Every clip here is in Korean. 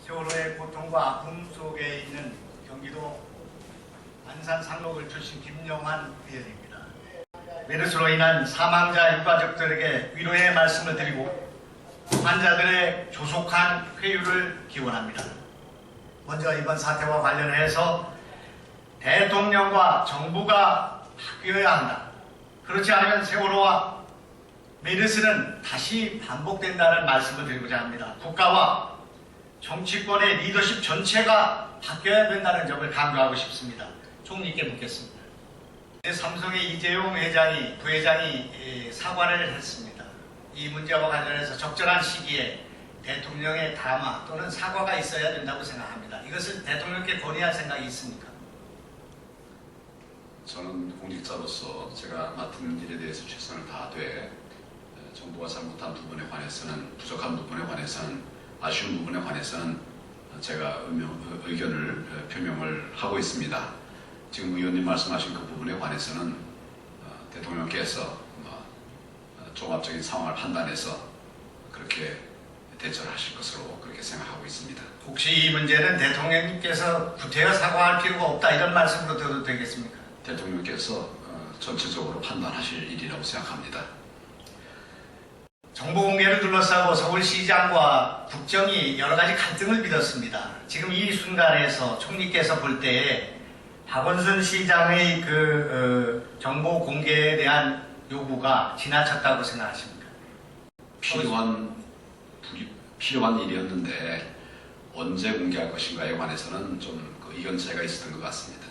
세월호의 고통과 아픔 속에 있는 경기도 안산 상록을 출신 김영환 의원입니다. 메르스로 인한 사망자 유가족들에게 위로의 말씀을 드리고 환자들의 조속한 회유를 기원합니다. 먼저 이번 사태와 관련해서 대통령과 정부가 바뀌어야 한다. 그렇지 않으면 세월호와 메르스는 다시 반복된다는 말씀을 드리고자 합니다. 국가와 정치권의 리더십 전체가 바뀌어야 된다는 점을 강조하고 싶습니다. 총리께 묻겠습니다. 삼성의 이재용 회장이, 부회장이 사과를 했습니다. 이 문제와 관련해서 적절한 시기에 대통령의 담화 또는 사과가 있어야 된다고 생각합니다. 이것을 대통령께 건의할 생각이 있습니까? 저는 공직자로서 제가 맡은 일에 대해서 최선을 다하되 정부가 잘못한 부분에 관해서는, 부족한 부분에 관해서는, 아쉬운 부분에 관해서는 제가 의견을 표명을 하고 있습니다. 지금 의원님 말씀하신 그 부분에 관해서는 대통령께서 종합적인 상황을 판단해서 그렇게 대처를 하실 것으로 그렇게 생각하고 있습니다. 혹시 이 문제는 대통령님께서 구태여 사과할 필요가 없다 이런 말씀으로 들어도 되겠습니까? 대통령께서 전체적으로 판단하실 일이라고 생각합니다. 정보 공개를 둘러싸고 서울시장과 국정이 여러 가지 갈등을 빚었습니다. 지금 이 순간에서 총리께서 볼 때에 박원순 시장의 정보 공개에 대한 요구가 지나쳤다고 생각하십니까? 필요한 일이었는데 언제 공개할 것인가에 관해서는 좀 그 의견 차이가 있었던 것 같습니다.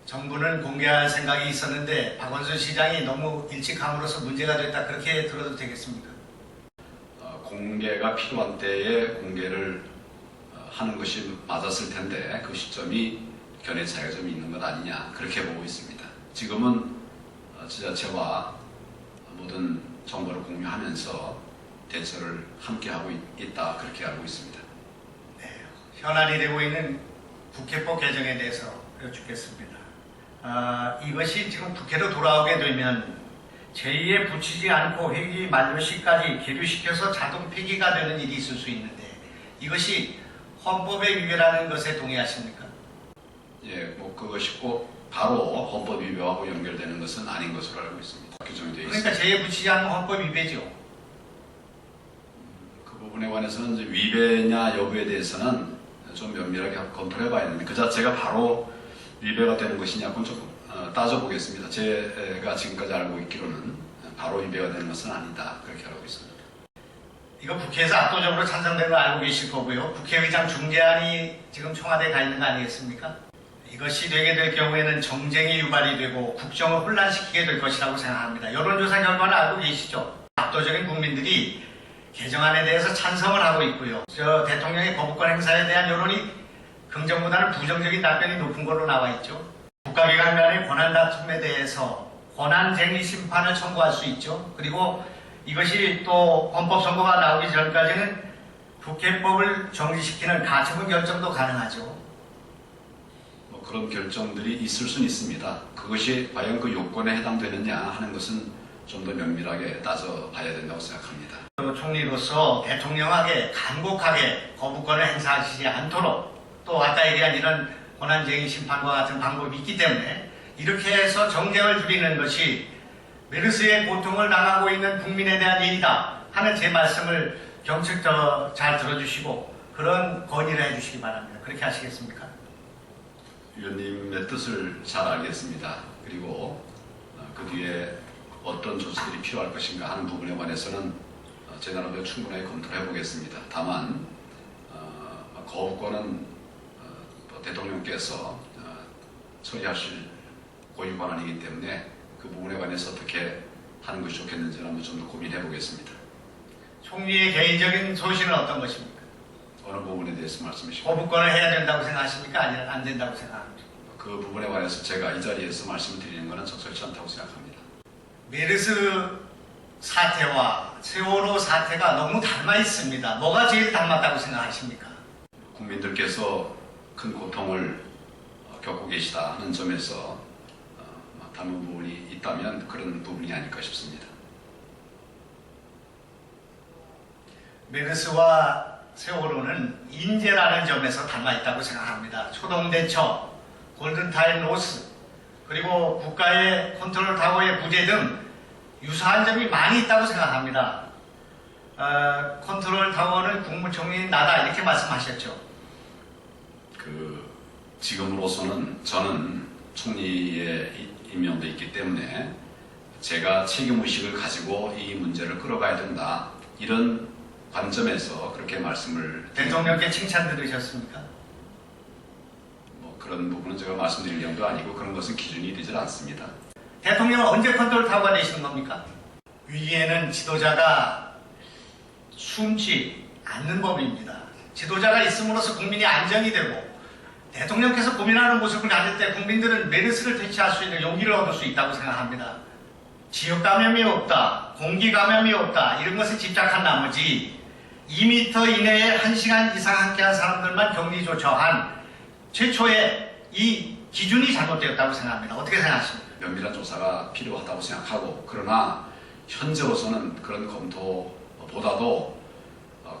정부는 공개할 생각이 있었는데 박원순 시장이 너무 일찍 함으로써 문제가 됐다 그렇게 들어도 되겠습니까? 공개가 필요한 때에 공개를 하는 것이 맞았을 텐데 그 시점이 견해 차이가 좀 있는 것 아니냐 그렇게 보고 있습니다. 지금은 지자체와 모든 정보를 공유하면서 대처를 함께 하고 있다 그렇게 알고 있습니다. 네, 현안이 되고 있는 국회법 개정에 대해서 여쭙겠습니다. 이것이 지금 국회로 돌아오게 되면 제2에 붙이지 않고 회기 만료 시까지 계류시켜서 자동 폐기가 되는 일이 있을 수 있는데 이것이 헌법의 위배라는 것에 동의하십니까? 예, 뭐 그것이 꼭 바로 헌법 위배하고 연결되는 것은 아닌 것으로 알고 있습니다. 규정이 되어 있습니다. 그러니까 제2에 붙이지 않으면 헌법 위배죠. 그 부분에 관해서는 이제 위배냐 여부에 대해서는 좀 면밀하게 검토를 해봐야 되는데 그 자체가 바로 위배가 되는 것이냐고는 좀 따져보겠습니다. 제가 지금까지 알고 있기로는 바로 위배가 되는 것은 아니다 그렇게 알고 있습니다. 이거 국회에서 압도적으로 찬성된 거 알고 계실 거고요. 국회의장 중재안이 지금 청와대에 가 있는 거 아니겠습니까? 이것이 되게 될 경우에는 정쟁이 유발이 되고 국정을 혼란시키게 될 것이라고 생각합니다. 여론조사 결과는 알고 계시죠? 압도적인 국민들이 개정안에 대해서 찬성을 하고 있고요. 대통령의 거부권 행사에 대한 여론이 긍정보다는 부정적인 답변이 높은 걸로 나와 있죠. 국가기관 간의 권한 다툼에 대해서 권한쟁의 심판을 청구할 수 있죠. 그리고 이것이 또 헌법 선고가 나오기 전까지는 국회법을 정지시키는 가처분 결정도 가능하죠. 뭐 그런 결정들이 있을 수는 있습니다. 그것이 과연 그 요건에 해당되느냐 하는 것은 좀 더 면밀하게 따져봐야 된다고 생각합니다. 총리로서 대통령에게 간곡하게 거부권을 행사하시지 않도록 또 아까 얘기한 이런 권한쟁의 심판과 같은 방법이 있기 때문에 이렇게 해서 정쟁을 줄이는 것이 메르스의 고통을 당하고 있는 국민에 대한 일이다 하는 제 말씀을 경측 잘 들어주시고 그런 건의를 해주시기 바랍니다. 그렇게 하시겠습니까? 위원님의 뜻을 잘 알겠습니다. 그리고 그 뒤에 어떤 조치들이 필요할 것인가 하는 부분에 관해서는 제 나름대로 충분하게 검토를 해보겠습니다. 다만 거부권은 대통령께서 처리하실 고유 권한이기 때문에 그 부분에 관해서 어떻게 하는 것이 좋겠는지를 한번 좀 더 고민해 보겠습니다. 총리의 개인적인 소신은 어떤 것입니까? 어느 부분에 대해서 말씀하십니까? 거부권을 해야 된다고 생각하십니까? 아니면 안 된다고 생각합니까? 그 부분에 관해서 제가 이 자리에서 말씀을 드리는 것은 적절치 않다고 생각합니다. 메르스 사태와 세월호 사태가 너무 닮아 있습니다. 뭐가 제일 닮았다고 생각하십니까? 국민들께서 큰 고통을 겪고 계시다 하는 점에서 닮은 부분이 있다면 그런 부분이 아닐까 싶습니다. 메르스와 세월호는 인재라는 점에서 닮아있다고 생각합니다. 초동대처, 골든타임 로스, 그리고 국가의 컨트롤 타워의 부재 등 유사한 점이 많이 있다고 생각합니다. 컨트롤 타워는 국무총리 나다 이렇게 말씀하셨죠. 지금으로서는 저는 총리에 임명돼 있기 때문에 제가 책임의식을 가지고 이 문제를 끌어가야 된다. 이런 관점에서 그렇게 말씀을 대통령께 칭찬 들으셨습니까? 뭐 그런 부분은 제가 말씀드릴 내용도 아니고 그런 것은 기준이 되질 않습니다. 대통령은 언제 컨트롤 타워가 되시는 겁니까? 위기에는 지도자가 숨지 않는 법입니다. 지도자가 있음으로써 국민이 안정이 되고 대통령께서 고민하는 모습을 가질 때 국민들은 메르스를 퇴치할 수 있는 용기를 얻을 수 있다고 생각합니다. 지역 감염이 없다, 공기 감염이 없다 이런 것에 집착한 나머지 2m 이내에 1시간 이상 함께한 사람들만 격리 조처한 최초의 이 기준이 잘못되었다고 생각합니다. 어떻게 생각하십니까? 면밀한 조사가 필요하다고 생각하고 그러나 현재로서는 그런 검토보다도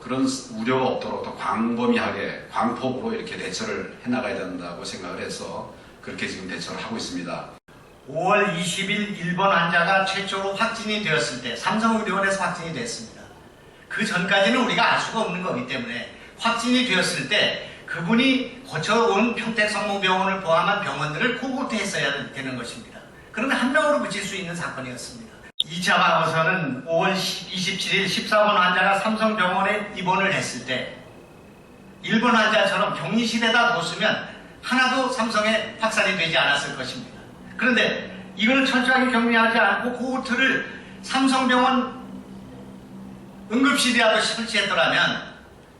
그런 우려가 없도록 더 광범위하게 광폭으로 이렇게 대처를 해나가야 된다고 생각을 해서 그렇게 지금 대처를 하고 있습니다. 5월 20일 일본 환자가 최초로 확진이 되었을 때 삼성의료원에서 확진이 됐습니다. 그 전까지는 우리가 알 수가 없는 거기 때문에 확진이 되었을 때 그분이 거쳐온 평택성모병원을 포함한 병원들을 코호트했어야 되는 것입니다. 그러면 한 명으로 그칠 수 있는 사건이었습니다. 2차 방어선은 5월 27일 14번 환자가 삼성병원에 입원을 했을 때 일본 환자처럼 격리실에다 뒀으면 하나도 삼성에 확산이 되지 않았을 것입니다. 그런데 이걸 철저하게 격리하지 않고 코호트를 삼성병원 응급실이라도 설치했더라면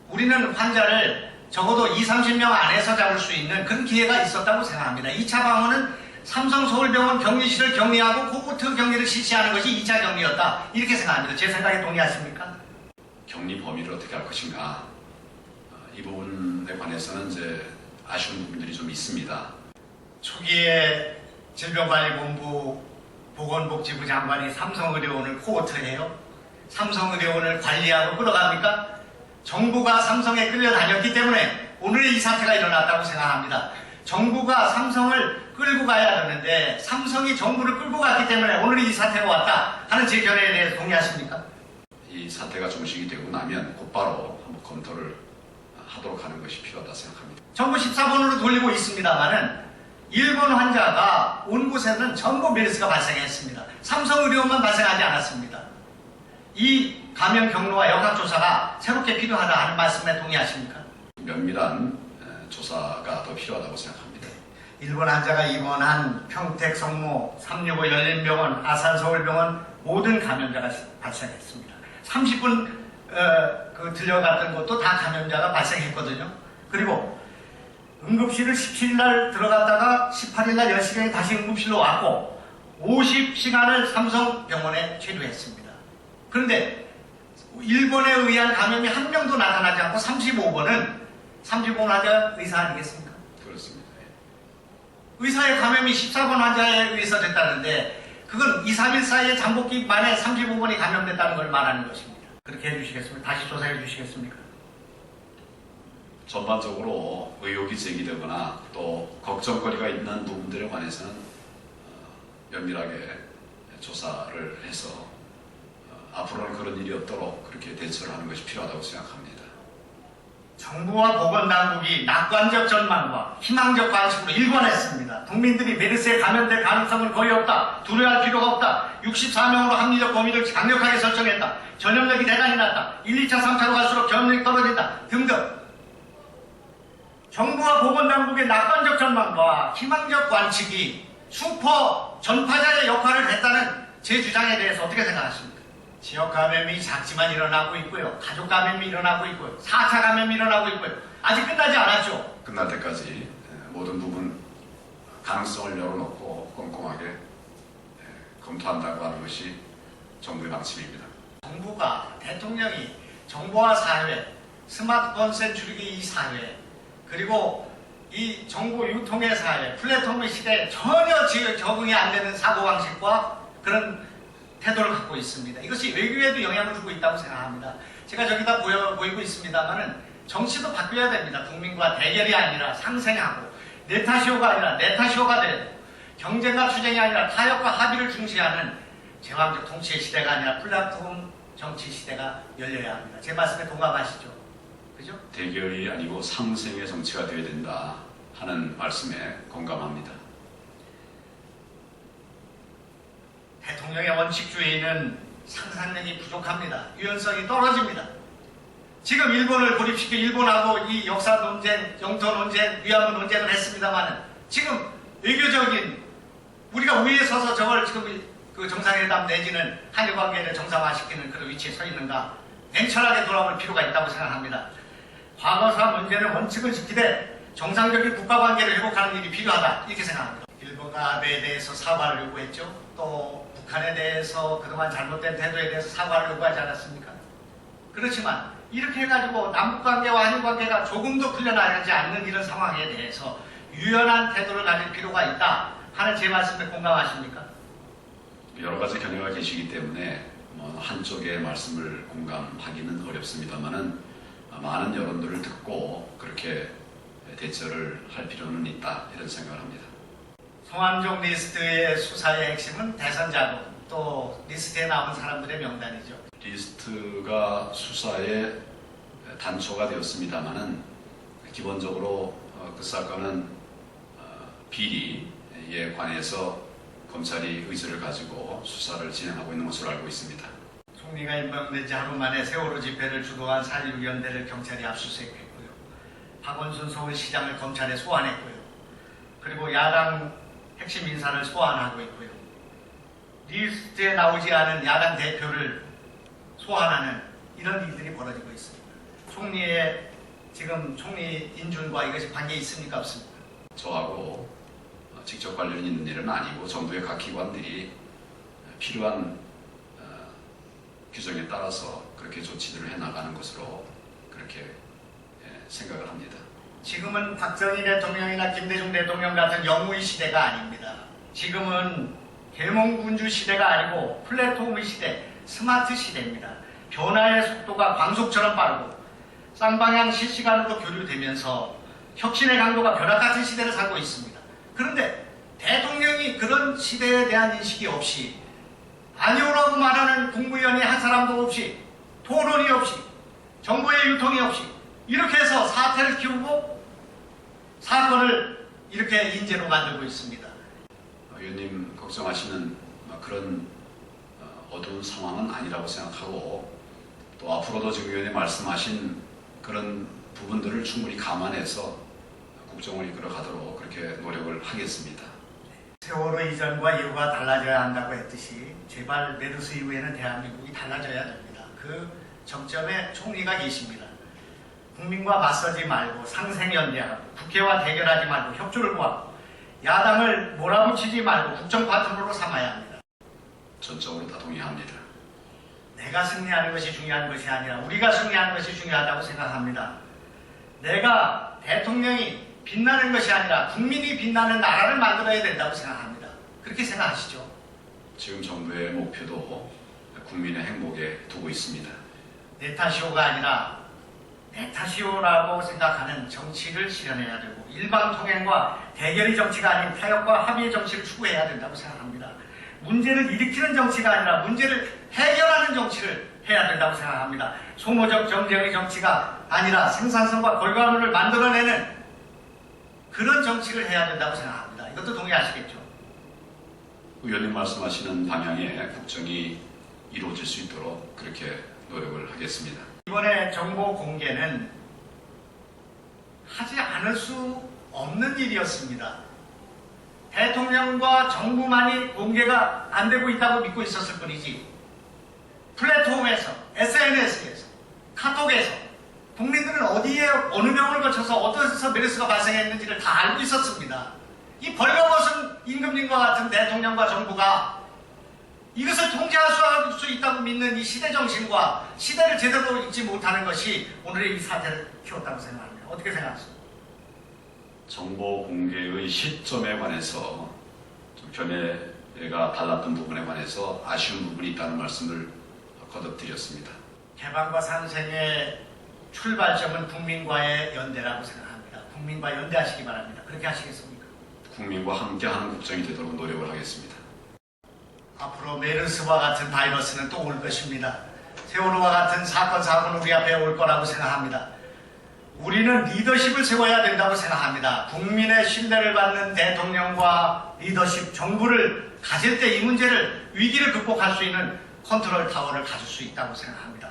우리는 환자를 적어도 20-30명 안에서 잡을 수 있는 그런 기회가 있었다고 생각합니다. 2차 방어는 삼성서울병원 격리실을 격리하고 코호트 격리를 실시하는 것이 2차 격리였다. 이렇게 생각합니다. 제 생각에 동의하십니까? 격리 범위를 어떻게 할 것인가 이 부분에 관해서는 이제 아쉬운 부분들이 좀 있습니다. 초기에 질병관리본부 보건복지부 장관이 삼성의료원을 코호트해요. 삼성의료원을 관리하고 끌어갑니까? 정부가 삼성에 끌려다녔기 때문에 오늘 이 사태가 일어났다고 생각합니다. 정부가 삼성을 끌고 가야 하는데 삼성이 정부를 끌고 갔기 때문에 오늘 이 사태가 왔다 하는 제 견해에 대해서 동의하십니까? 이 사태가 종식이 되고 나면 곧바로 한번 검토를 하도록 하는 것이 필요하다 생각합니다. 정부 14번으로 돌리고 있습니다만은 일본 환자가 온 곳에는 전부 메르스가 발생했습니다. 삼성의료원만 발생하지 않았습니다. 이 감염 경로와 역학조사가 새롭게 필요하다 하는 말씀에 동의하십니까? 면밀한 조사가 더 필요하다고 생각합니다. 일본 환자가 입원한 평택, 성모, 365 열린병원, 아산서울병원 모든 감염자가 발생했습니다. 30분 들려갔던 것도 다 감염자가 발생했거든요. 그리고 응급실을 17일날 들어갔다가 18일날 10시간에 다시 응급실로 왔고 50시간을 삼성병원에 체류했습니다. 그런데 일본에 의한 감염이 한 명도 나타나지 않고 35번은 35번 환자 의사 아니겠습니까? 그렇습니다. 의사의 감염이 14번 환자에 의해서 됐다는데 그건 2-3일 사이에 잠복기 만에 35번이 감염됐다는 걸 말하는 것입니다. 그렇게 해주시겠습니까? 다시 조사해 주시겠습니까? 전반적으로 의혹이 제기되거나 또 걱정거리가 있는 부분들에 관해서는 면밀하게 조사를 해서 앞으로는 그런 일이 없도록 그렇게 대처를 하는 것이 필요하다고 생각합니다. 정부와 보건당국이 낙관적 전망과 희망적 관측으로 일관했습니다. 국민들이 메르스에 감염될 가능성은 거의 없다. 두려워할 필요가 없다. 64명으로 합리적 범위를 강력하게 설정했다. 전염력이 대단히 낮다. 1, 2차, 3차로 갈수록 전염력이 떨어진다. 등등. 정부와 보건당국의 낙관적 전망과 희망적 관측이 슈퍼 전파자의 역할을 했다는 제 주장에 대해서 어떻게 생각하십니까? 지역 감염이 작지만 일어나고 있고요. 가족 감염이 일어나고 있고요. 4차 감염이 일어나고 있고요. 아직 끝나지 않았죠. 끝날 때까지 모든 부분 가능성을 열어놓고 꼼꼼하게 검토한다고 하는 것이 정부의 방침입니다. 정부가, 대통령이 정보화 사회, 스마트폰 센츄리 이 사회, 그리고 이 정보 유통의 사회, 플랫폼의 시대에 전혀 적응이 안 되는 사고방식과 그런 태도를 갖고 있습니다. 이것이 외교에도 영향을 주고 있다고 생각합니다. 제가 저기다 보이고 있습니다만은 정치도 바뀌어야 됩니다. 국민과 대결이 아니라 상생하고, 내 탓이오가 아니라 내 탓이오가 되고, 경쟁과 투쟁이 아니라 타협과 합의를 중시하는 제왕적 통치의 시대가 아니라 플랫폼 정치 시대가 열려야 합니다. 제 말씀에 동감하시죠? 그죠? 대결이 아니고 상생의 정치가 되어야 된다 하는 말씀에 공감합니다. 대통령의 원칙주의는 상상력이 부족합니다. 유연성이 떨어집니다. 지금 일본을 고립시켜 일본하고 이 역사 논쟁, 영토 논쟁, 위안부 논쟁을 했습니다만 지금 외교적인 우리가 위에 서서 저걸 지금 그 정상회담 내지는 한일 관계를 정상화시키는 그런 위치에 서 있는가 냉철하게 돌아볼 필요가 있다고 생각합니다. 과거사 문제는 원칙을 지키되 정상적인 국가관계를 회복하는 일이 필요하다 이렇게 생각합니다. 일본과 아베에 대해서 사과를 요구했죠. 또 북한에 대해서 그동안 잘못된 태도에 대해서 사과를 요구하지 않았습니까? 그렇지만 이렇게 해가지고 남북관계와 한일관계가 조금도 풀려나가지 않는 이런 상황에 대해서 유연한 태도를 가질 필요가 있다 하는 제 말씀에 공감하십니까? 여러 가지 견해가 계시기 때문에 한쪽의 말씀을 공감하기는 어렵습니다만은 많은 여론들을 듣고 그렇게 대처를 할 필요는 있다 이런 생각을 합니다. 송환종 리스트의 수사의 핵심은 대선 자금 또 리스트에 나온 사람들의 명단이죠. 리스트가 수사의 단초가 되었습니다만은 기본적으로 그 사건은 비리에 관해서 검찰이 의지를 가지고 수사를 진행하고 있는 것으로 알고 있습니다. 총리가 임명된 지 하루 만에 세월호 집회를 주도한 4.16연대를 경찰이 압수수색했고요. 박원순 서울시장을 검찰에 소환했고요. 그리고 야당 핵심 인사를 소환하고 있고요. 리스트에 나오지 않은 야당 대표를 소환하는 이런 일들이 벌어지고 있습니다. 총리의 지금 총리 인준과 이것이 관계 있습니까 없습니까? 저하고 직접 관련이 있는 일은 아니고 정부의 각 기관들이 필요한 규정에 따라서 그렇게 조치들을 해나가는 것으로 그렇게 생각을 합니다. 지금은 박정희 대통령이나 김대중 대통령 같은 영우의 시대가 아닙니다. 지금은 계몽군주 시대가 아니고 플랫폼의 시대, 스마트 시대입니다. 변화의 속도가 광속처럼 빠르고 쌍방향 실시간으로 교류되면서 혁신의 강도가 벼락 같은 시대를 살고 있습니다. 그런데 대통령이 그런 시대에 대한 인식이 없이 아니오라고 말하는 국무위원이 한 사람도 없이 토론이 없이 정보의 유통이 없이 이렇게 해서 사태를 키우고 사건을 이렇게 인재로 만들고 있습니다. 의원님 걱정하시는 그런 어두운 상황은 아니라고 생각하고 또 앞으로도 지금 의원님 말씀하신 그런 부분들을 충분히 감안해서 국정을 이끌어가도록 그렇게 노력을 하겠습니다. 세월호 이전과 이후가 달라져야 한다고 했듯이 제발 메르스 이후에는 대한민국이 달라져야 됩니다. 그 정점에 총리가 계십니다. 국민과 맞서지 말고 상생연대하고 국회와 대결하지 말고 협조를 구하고 야당을 몰아붙이지 말고 국정 파트너로 삼아야 합니다. 전적으로 다 동의합니다. 내가 승리하는 것이 중요한 것이 아니라 우리가 승리하는 것이 중요하다고 생각합니다. 내가 대통령이 빛나는 것이 아니라 국민이 빛나는 나라를 만들어야 된다고 생각합니다. 그렇게 생각하시죠? 지금 정부의 목표도 국민의 행복에 두고 있습니다. 내 탓이오가 아니라 내 탓이오라고 생각하는 정치를 실현해야 되고 일방통행과 대결의 정치가 아닌 타협과 합의의 정치를 추구해야 된다고 생각합니다. 문제를 일으키는 정치가 아니라 문제를 해결하는 정치를 해야 된다고 생각합니다. 소모적 정쟁의 정치가 아니라 생산성과 결과물을 만들어내는 그런 정치를 해야 된다고 생각합니다. 이것도 동의하시겠죠? 의원님 말씀하시는 방향의 국정이 이루어질 수 있도록 그렇게 노력을 하겠습니다. 이번에 정보 공개는 하지 않을 수 없는 일이었습니다. 대통령과 정부만이 공개가 안 되고 있다고 믿고 있었을 뿐이지 플랫폼에서, SNS에서, 카톡에서 국민들은 어디에 어느 병을 거쳐서 어디서 메르스가 발생했는지를 다 알고 있었습니다. 이 벌거벗은 임금님과 같은 대통령과 정부가 이것을 통제할 수 있다고 믿는 이 시대 정신과 시대를 제대로 읽지 못하는 것이 오늘의 이 사태를 키웠다고 생각합니다. 어떻게 생각하십니까? 정보 공개의 시점에 관해서 좀 견해가 달랐던 부분에 관해서 아쉬운 부분이 있다는 말씀을 거듭드렸습니다. 개방과 상생의 출발점은 국민과의 연대라고 생각합니다. 국민과 연대하시기 바랍니다. 그렇게 하시겠습니까? 국민과 함께하는 국정이 되도록 노력을 하겠습니다. 앞으로 메르스와 같은 바이러스는 또 올 것입니다. 세월호와 같은 사건, 사고는 우리 앞에 올 거라고 생각합니다. 우리는 리더십을 세워야 된다고 생각합니다. 국민의 신뢰를 받는 대통령과 리더십, 정부를 가질 때 이 문제를, 위기를 극복할 수 있는 컨트롤 타워를 가질 수 있다고 생각합니다.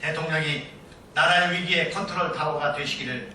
대통령이 나라의 위기의 컨트롤 타워가 되시기를